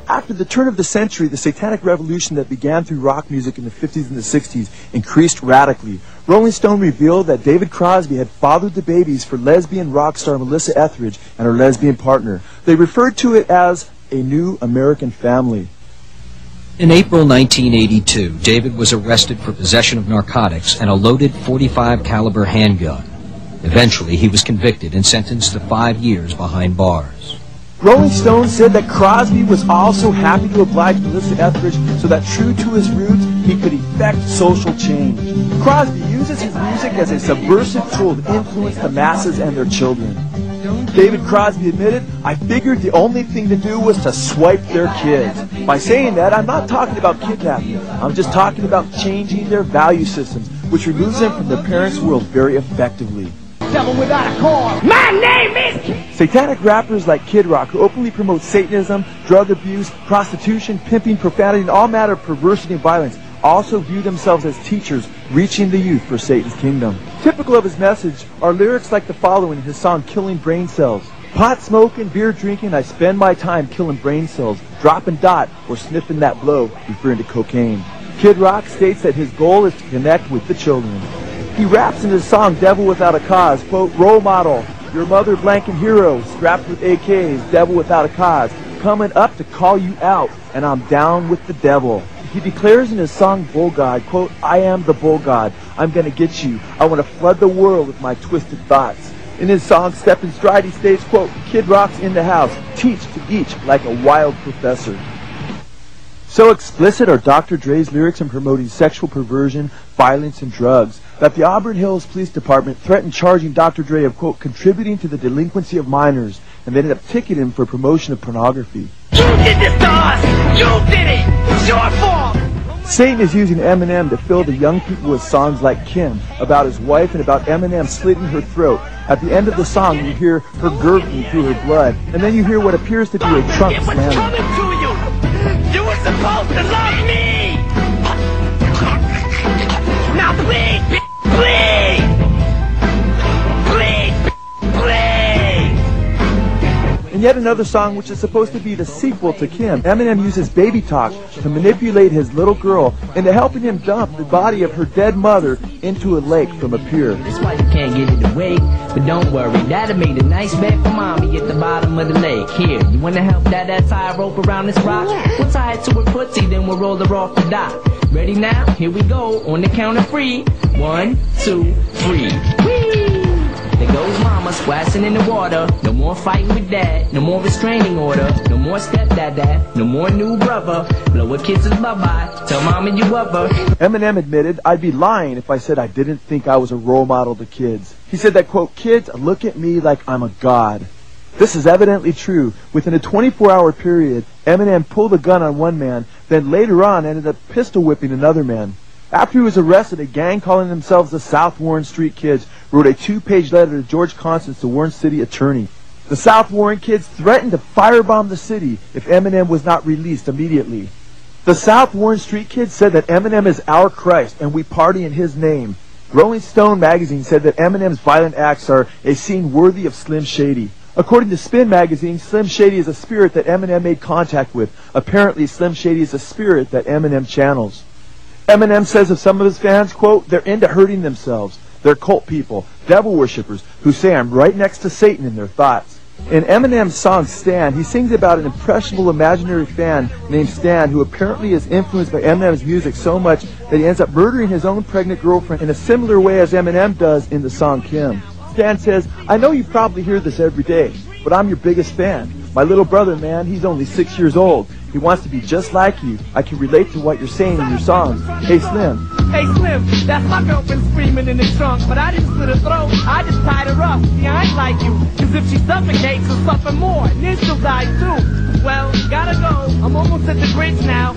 After the turn of the century, the satanic revolution that began through rock music in the 50s and the 60s increased radically. Rolling Stone revealed that David Crosby had fathered the babies for lesbian rock star Melissa Etheridge and her lesbian partner. They referred to it as a new American family. In April 1982, David was arrested for possession of narcotics and a loaded .45 caliber handgun. Eventually, he was convicted and sentenced to 5 years behind bars. Rolling Stone said that Crosby was also happy to oblige Melissa Etheridge so that, true to his roots, he could effect social change. Crosby uses his music as a subversive tool to influence the masses and their children. David Crosby admitted, "I figured the only thing to do was to swipe their kids. By saying that, I'm not talking about kidnapping. I'm just talking about changing their value systems, which removes them from their parents' world very effectively." Devil without a cause. My name is... Satanic rappers like Kid Rock, who openly promote Satanism, drug abuse, prostitution, pimping, profanity, and all manner of perversity and violence, also view themselves as teachers reaching the youth for Satan's kingdom. Typical of his message are lyrics like the following in his song Killing Brain Cells. Pot smoking, beer drinking, I spend my time killing brain cells, dropping dot or sniffing that blow, referring to cocaine. Kid Rock states that his goal is to connect with the children. He raps in his song Devil Without a Cause, quote, "Role model, your mother blanking hero, strapped with AKs, devil without a cause, coming up to call you out, and I'm down with the devil." He declares in his song Bull God, quote, "I am the Bull God, I'm gonna get you, I want to flood the world with my twisted thoughts." In his song Step and Stride, he states, quote, "Kid Rock's in the house, teach to each like a wild professor." So explicit are Dr. Dre's lyrics in promoting sexual perversion, violence, and drugs that the Auburn Hills Police Department threatened charging Dr. Dre of, quote, "contributing to the delinquency of minors," and they ended up ticketing him for promotion of pornography. You did this to us! You did it! It's your fault! Satan is using Eminem to fill the young people with songs like Kim, about his wife, and about Eminem slitting her throat. At the end of the song, you hear her gurgling through her blood, and then you hear what appears to be a trunk It was slamming. coming to you! You were supposed to love me! Now please, please! Please, please! And yet another song which is supposed to be the sequel to Kim. Eminem uses baby talk to manipulate his little girl into helping him dump the body of her dead mother into a lake from a pier. That's why you can't get it away, but don't worry, Daddy made a nice bed for Mommy at the bottom of the lake. Here, you wanna help Dad tie a rope around this rock? We'll tie it to her footsie, then we'll roll her off the dock. Ready now? Here we go, on the count of 3. 1, 2, 3. Whee! There goes Mama splashing in the water. No more fighting with Dad, no more restraining order, no more stepdad, no more new brother. Blow her kisses bye-bye, tell Mama you love her. Eminem admitted, "I'd be lying if I said I didn't think I was a role model to kids." He said that, quote, "Kids look at me like I'm a god." This is evidently true. Within a 24-hour period, Eminem pulled a gun on one man, then later on ended up pistol whipping another man. After he was arrested, a gang calling themselves the South Warren Street Kids wrote a 2-page letter to George Constance, the Warren City attorney. The South Warren Kids threatened to firebomb the city if Eminem was not released immediately. The South Warren Street Kids said that Eminem is our Christ and we party in his name. Rolling Stone magazine said that Eminem's violent acts are a scene worthy of Slim Shady. According to Spin magazine, Slim Shady is a spirit that Eminem made contact with. Apparently, Slim Shady is a spirit that Eminem channels. Eminem says of some of his fans, quote, "They're into hurting themselves. They're cult people, devil worshippers, who say I'm right next to Satan in their thoughts." In Eminem's song Stan, he sings about an impressionable imaginary fan named Stan who apparently is influenced by Eminem's music so much that he ends up murdering his own pregnant girlfriend in a similar way as Eminem does in the song Kim. Stan says, "I know you probably hear this every day, but I'm your biggest fan. My little brother, man, he's only 6 years old. He wants to be just like you. I can relate to what you're saying in your songs. Hey, Slim." Hey Slim, that's my girlfriend screaming in the trunk, but I didn't slit her throat, I just tied her up. See, I ain't like you, cause if she suffocates, she'll suffer more, and then she'll die too. Well, gotta go, I'm almost at the bridge now.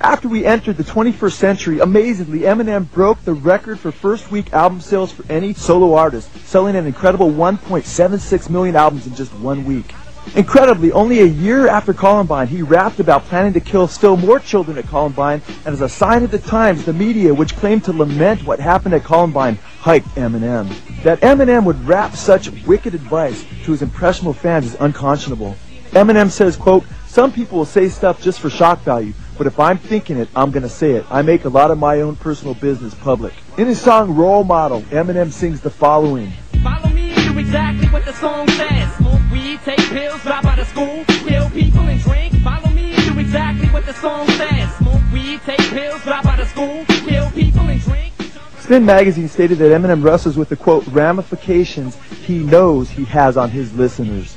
After we entered the 21st century, amazingly, Eminem broke the record for first week album sales for any solo artist, selling an incredible 1.76 million albums in just 1 week. Incredibly, only a year after Columbine, he rapped about planning to kill still more children at Columbine, and as a sign of the times, the media, which claimed to lament what happened at Columbine, hyped Eminem. That Eminem would rap such wicked advice to his impressionable fans is unconscionable. Eminem says, quote, "Some people will say stuff just for shock value, but if I'm thinking it, I'm going to say it. I make a lot of my own personal business public." In his song Role Model, Eminem sings the following. Follow me and do exactly what the song says. Smoke weed, take pills, drop out of school, kill people and drink. Follow me and do exactly what the song says. Smoke weed, take pills, drop out of school, kill people and drink. Spin magazine stated that Eminem wrestles with the, quote, ramifications he knows he has on his listeners.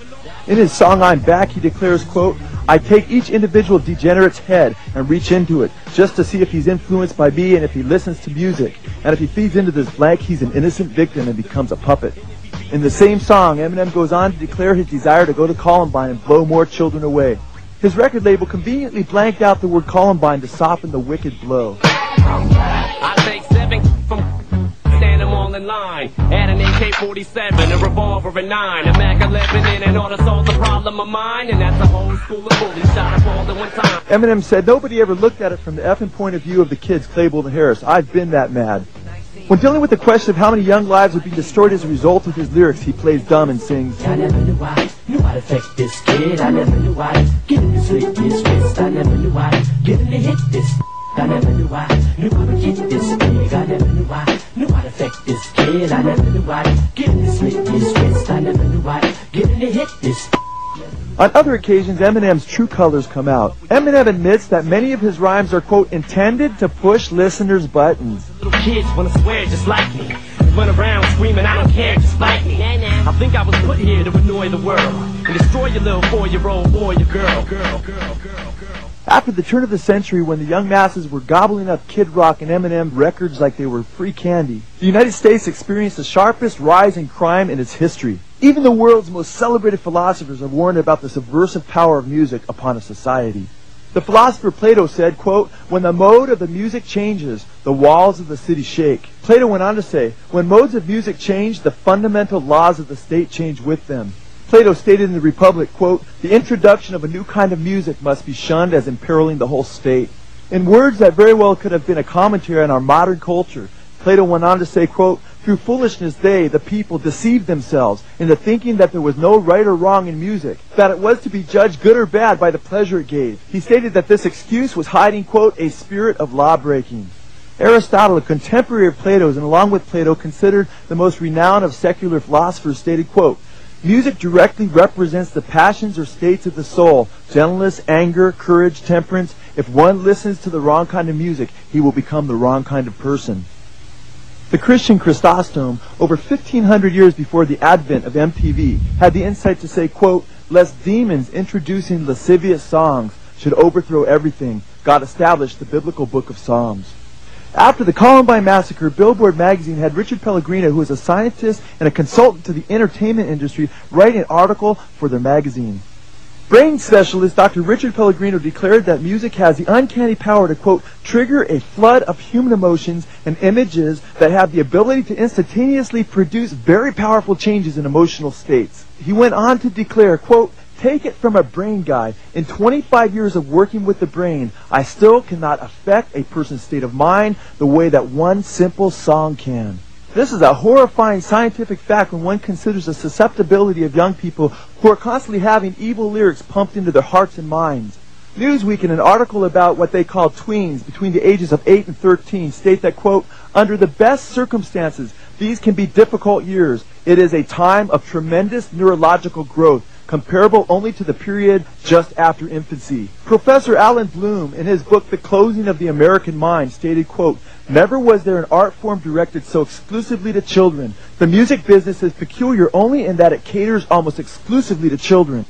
In his song I'm Back, he declares, quote, "I take each individual degenerate's head and reach into it just to see if he's influenced by me and if he listens to music. And if he feeds into this blank, he's an innocent victim and becomes a puppet." In the same song, Eminem goes on to declare his desire to go to Columbine and blow more children away. His record label conveniently blanked out the word Columbine to soften the wicked blow. I take 7 from stand them all in line. Add an AK-47, a revolver, a 9, a Mag-11 in and order to solve the problem of mine. And that's a whole school of bullies shot up all at one time. Eminem said, "Nobody ever looked at it from the effing point of view of the kids, Claypool and Harris. I've been that mad." When dealing with the question of how many young lives would be destroyed as a result of his lyrics, he plays dumb and sings, I never knew I'd affect this kid. I never knew I'd get him to slit his wrist. I never knew I'd get him to hit this. I never knew I would get this big. I never knew I'd affect this kid. I never knew I'd get him to slit his wrist. I never knew I'd get him to hit this. On other occasions, Eminem's true colors come out. Eminem admits that many of his rhymes are, quote, intended to push listeners' buttons. Little kids wanna swear just like me. Run around screaming, I don't care, just like me. I think I was put here to annoy the world and destroy your little 4-year-old boy or girl. After the turn of the century, when the young masses were gobbling up Kid Rock and Eminem records like they were free candy, the United States experienced the sharpest rise in crime in its history. Even the world's most celebrated philosophers are warned about the subversive power of music upon a society. The philosopher Plato said, quote, "When the mode of the music changes, the walls of the city shake." Plato went on to say, "When modes of music change, the fundamental laws of the state change with them." Plato stated in the Republic, quote, "The introduction of a new kind of music must be shunned as imperiling the whole state." In words that very well could have been a commentary on our modern culture, Plato went on to say, quote, "Through foolishness they, the people, deceived themselves into thinking that there was no right or wrong in music, that it was to be judged good or bad by the pleasure it gave." He stated that this excuse was hiding, quote, "a spirit of law-breaking." Aristotle, a contemporary of Plato's and along with Plato considered the most renowned of secular philosophers, stated, quote, "Music directly represents the passions or states of the soul, gentleness, anger, courage, temperance. If one listens to the wrong kind of music, he will become the wrong kind of person." The Christian Chrysostom, over 1,500 years before the advent of MTV, had the insight to say, quote, "Lest demons introducing lascivious songs should overthrow everything, God established the biblical book of Psalms." After the Columbine massacre, Billboard magazine had Richard Pellegrino, who is a scientist and a consultant to the entertainment industry, write an article for their magazine. Brain specialist Dr. Richard Pellegrino declared that music has the uncanny power to, quote, "trigger a flood of human emotions and images that have the ability to instantaneously produce very powerful changes in emotional states." He went on to declare, quote, "Take it from a brain guy. In 25 years of working with the brain, I still cannot affect a person's state of mind the way that one simple song can." This is a horrifying scientific fact when one considers the susceptibility of young people who are constantly having evil lyrics pumped into their hearts and minds. Newsweek, in an article about what they call tweens between the ages of 8 and 13, state that, quote, "Under the best circumstances, these can be difficult years. It is a time of tremendous neurological growth, comparable only to the period just after infancy." Professor Alan Bloom, in his book The Closing of the American Mind, stated, quote, "Never was there an art form directed so exclusively to children. The music business is peculiar only in that it caters almost exclusively to children."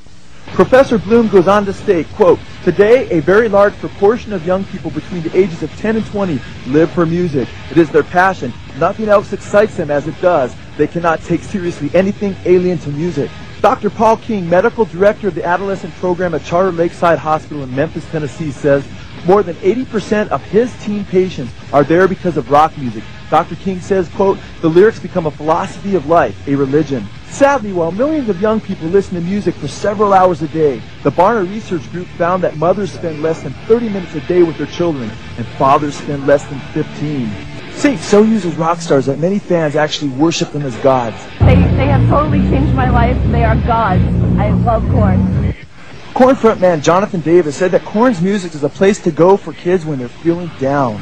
Professor Bloom goes on to state, quote, "Today, a very large proportion of young people between the ages of 10 and 20 live for music. It is their passion. Nothing else excites them as it does. They cannot take seriously anything alien to music." Dr. Paul King, medical director of the adolescent program at Charter Lakeside Hospital in Memphis, Tennessee, says more than 80% of his teen patients are there because of rock music. Dr. King says, quote, "The lyrics become a philosophy of life, a religion. Sadly, while millions of young people listen to music for several hours a day, the Barna Research Group found that mothers spend less than 30 minutes a day with their children, and fathers spend less than 15. Saints so used as rock stars that many fans actually worship them as gods. They have totally changed my life. They are gods. I love Korn. Korn frontman Jonathan Davis said that Korn's music is a place to go for kids when they're feeling down.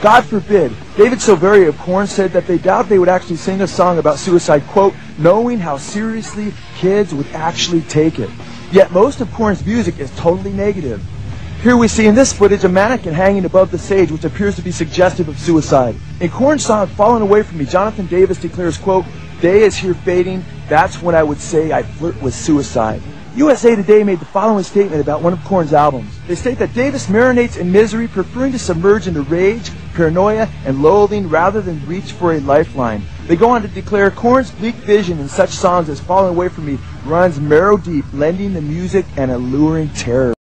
God forbid. David Silveria of Korn said that they doubt they would actually sing a song about suicide, quote, knowing how seriously kids would actually take it. Yet most of Korn's music is totally negative. Here we see in this footage a mannequin hanging above the stage which appears to be suggestive of suicide. In Korn's song Fallen Away From Me, Jonathan Davis declares, quote, day is here fading, that's when I would say I flirt with suicide. USA Today made the following statement about one of Korn's albums. They state that Davis marinates in misery, preferring to submerge into rage, paranoia, and loathing rather than reach for a lifeline. They go on to declare Korn's bleak vision in such songs as Fallen Away From Me runs marrow deep, lending the music an alluring terror.